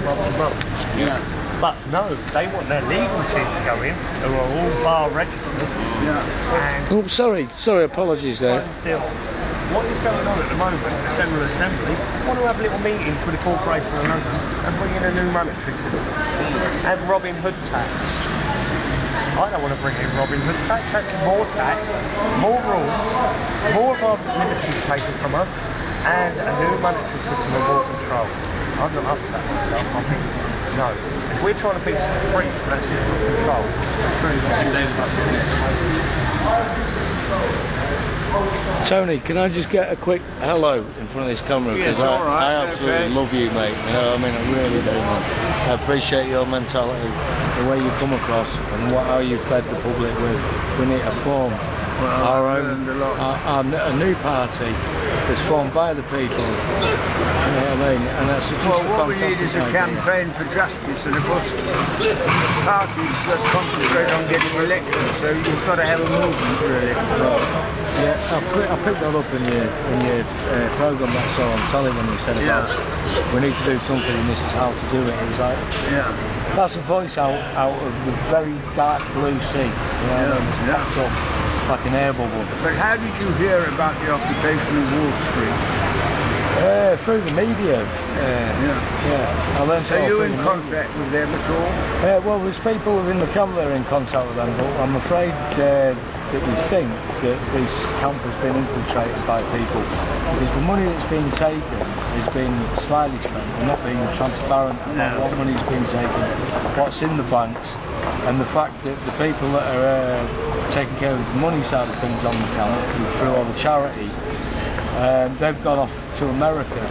blah. Yeah. But no, they want their legal team to go in, who are all bar registered. Yeah. And Oh, sorry, apologies there. still, what is going on at the moment? The General Assembly want to have little meetings with the Corporation of London and bring in a new monetary system and Robin Hood tax. I don't want to bring in Robin Hood tax. That's more tax, more rules, more of our liberties taken from us, and a new monetary system of more control. I'm not up to that myself. I think no. If we're trying to be free from that system of control, Tony, can I just get a quick hello in front of this camera? Yes, Because all right, I absolutely okay. love you, mate. You know, I mean, I really do, man. I appreciate your mentality, the way you come across, and how you fed the public with. We need to form our own, a new party that's formed by the people. You know what I mean? And that's just What we need is a idea. campaign for justice, and of course parties that concentrate on getting elected, so you've got to have a movement really. Yeah, I picked that up in your programme that I saw on telly when you said about we need to do something and this is how to do it. It was like, that's a voice out of the very dark blue sea. You know what I mean? It's up like an air bubble. But how did you hear about the occupation of Wall Street? Through the media. I learned Are you in contact with them at all? Well, there's people within the camp that are in contact with them, but I'm afraid that we think that this camp has been infiltrated by people because the money that's been taken has been slightly spent. They're not being transparent about what money's been taken, what's in the banks, and the fact that the people that are taking care of the money side of things on the camp through all the charity, they've gone off to America.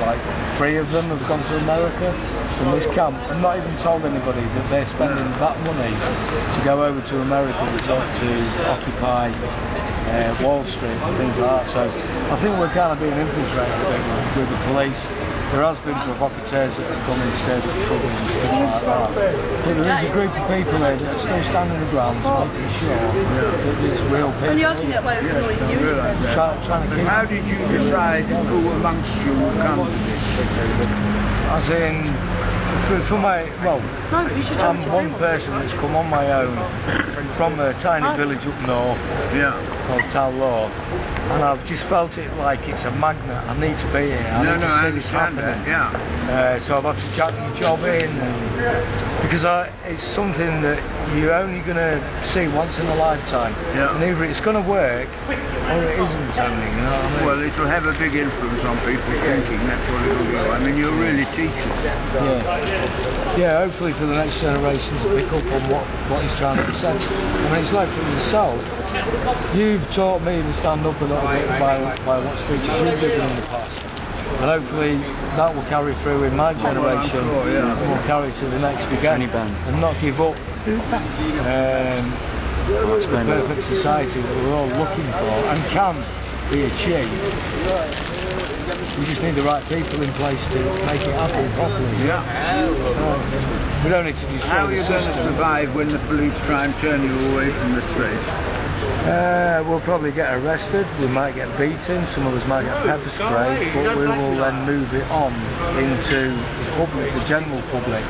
Like 3 of them have gone to America from this camp and not even told anybody that they're spending that money to go over to America to occupy Wall Street and things like that. So I think we're kind of being infiltrated a bit with the police. There has been provocateurs that have come and stirred up trouble and stuff like that. But there is a group of people here that are still standing their ground, making sure that it's real people. Trying to keep. How did you decide who amongst you will come to this? As in, for my, well, I'm one person that's come on my own from a tiny village up north called Tal-Law, and I've just felt it like it's a magnet. I need to be here. I need to see this happening. So I've had to jack my job in, because it's something that you're only going to see once in a lifetime. And either it's going to work or it isn't, Tony. You know what I mean? Well, it'll have a big influence on people thinking. That's what it'll do. I mean, you're really teachers. Yeah, hopefully for the next generation to pick up on what he's trying to present. I mean, it's like for yourself, you've taught me to stand up a little bit by what speeches you've given in the past. And hopefully that will carry through in my generation and will carry to the next again. Tony Benn. And not give up the perfect society that we're all looking for and can be achieved. We just need the right people in place to make it happen properly. We don't need to destroy How are you going to survive when the police try and turn you away from the street? We'll probably get arrested, we might get beaten, some of us might get pepper sprayed, but we will then move it on into the public, the general public.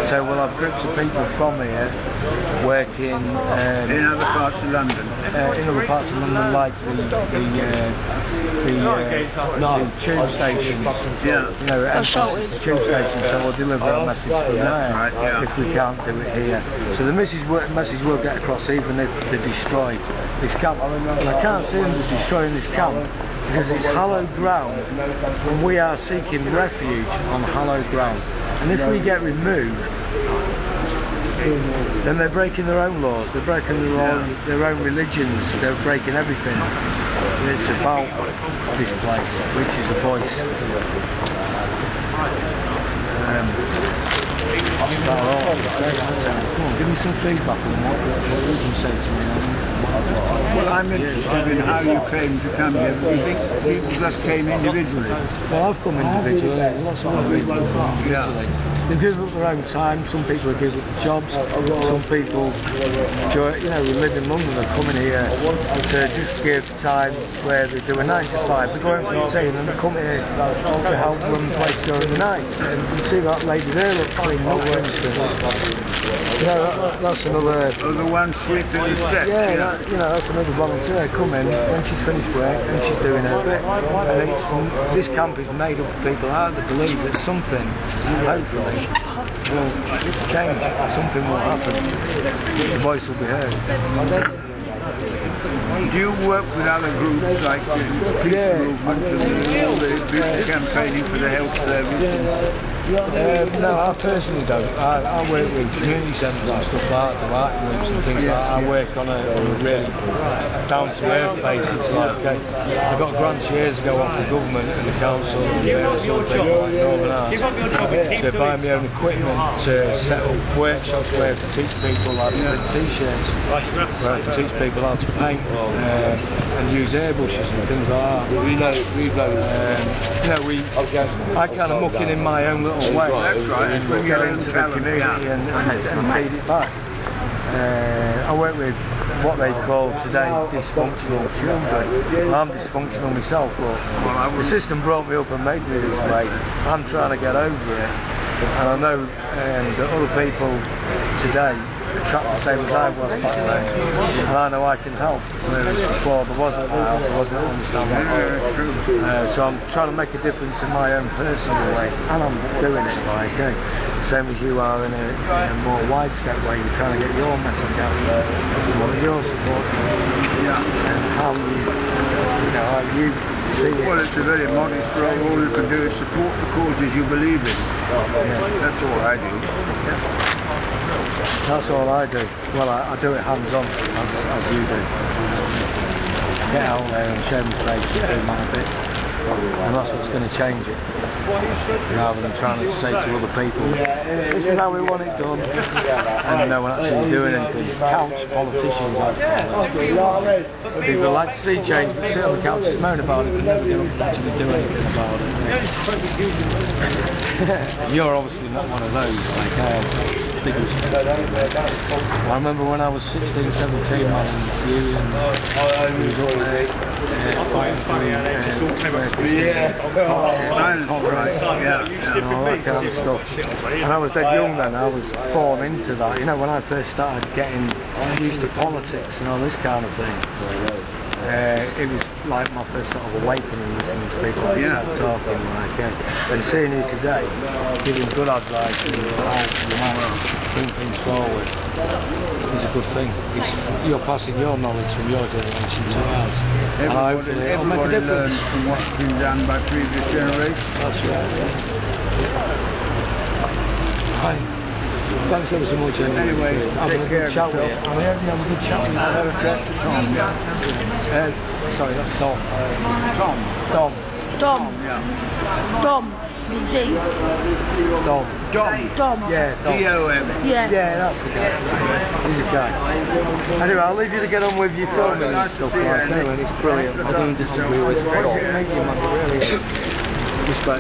So we'll have groups of people from here working in other parts of London. In other parts of London, like the tube stations. You know, entrances to tube stations. So we'll deliver our message from there if we can't do it here. So the message will get across even if they destroy this camp. I can't see them destroying this camp because it's hallowed ground and we are seeking refuge on hallowed ground. And if we get removed, then they're breaking their own laws, they're breaking their own religions, they're breaking everything. And it's about this place, which is a voice. That's about all I can say. Give me some feedback on what you can say to me. Well, I'm interested in how you came to come here. Do you think people just came individually? Well, I've come individually. Lots of other people come individually. They give up their own time. Some people give up jobs. Some people, you know, who live in London are coming here to just give time where they do a 9 to 5. They go out for tea and then they come here to help run the place during the night. And you see that lady there, look, cleaning up, for instance. You know, that's another. Oh, the one sweeping the steps. Yeah, you know, that's another volunteer coming when she's finished work and she's doing her bit. And this camp is made up of people out that believe that something, hopefully, will change. Something will happen. The voice will be heard. Do you work with other groups like the peace movement and all the people campaigning for the health service? No, I personally don't. I work with community centres and stuff like that, the art groups and things like that. I work on a really down-to-earth basis. Like, I got grants years ago off the government and the council and various other people like Northern Arts to buy my own equipment to set up workshops where I can teach people how to print t-shirts, where I can teach people how to paint and use airbrushes and things like that. I kind of muck in my own little way. That's right. And get into the community and feed it back. I work with what they call today dysfunctional children. I'm dysfunctional myself, but the system brought me up and made me this way. I'm trying to get over it, and I know that other people today are trapped the same as I was back then, and I know I can help, whereas before there wasn't help, there wasn't understanding. So I'm trying to make a difference in my own personal way, and I'm doing it like same as you are in a more widespread way. You're trying to get your message out as to what you're supporting and how you see it. Well, it's a very modest role. All you can do is support the causes you believe in. That's all I do. That's all I do. Well, I do it hands-on, as you do. Get out there and show my face and do my bit. And that's what's going to change it. Rather than trying to say to other people, this is how we want it done, and no one actually doing anything. Couch politicians, people like to see change, but sit on the couch and moan about it, and never going to actually do anything about it. You're obviously not one of those, like I am. I remember when I was 16, 17, man, and you and he was all there fighting for and all that kind of stuff. And I was dead young then. I was born into that. You know, when I first started getting used to politics and all this kind of thing, it was like my first sort of awakening, listening to people like yourself talking, and seeing you today, giving good advice and bring things forward is a good thing. You're passing your knowledge from your generation to ours. Everybody learns from what's been done by previous generations. That's right. Fine. Thanks ever so much anyway. Take care of yourself. I'm having a good chat with Tom, sorry, that's Tom. Dom. Dom. With D. Dom. Yeah, Dom. D-O-M. Yeah. Yeah, that's the guy. He's a guy. Anyway, I'll leave you to get on with your filming and stuff like that, and it's brilliant. I don't disagree with you. Thank you, man. Really. Respect.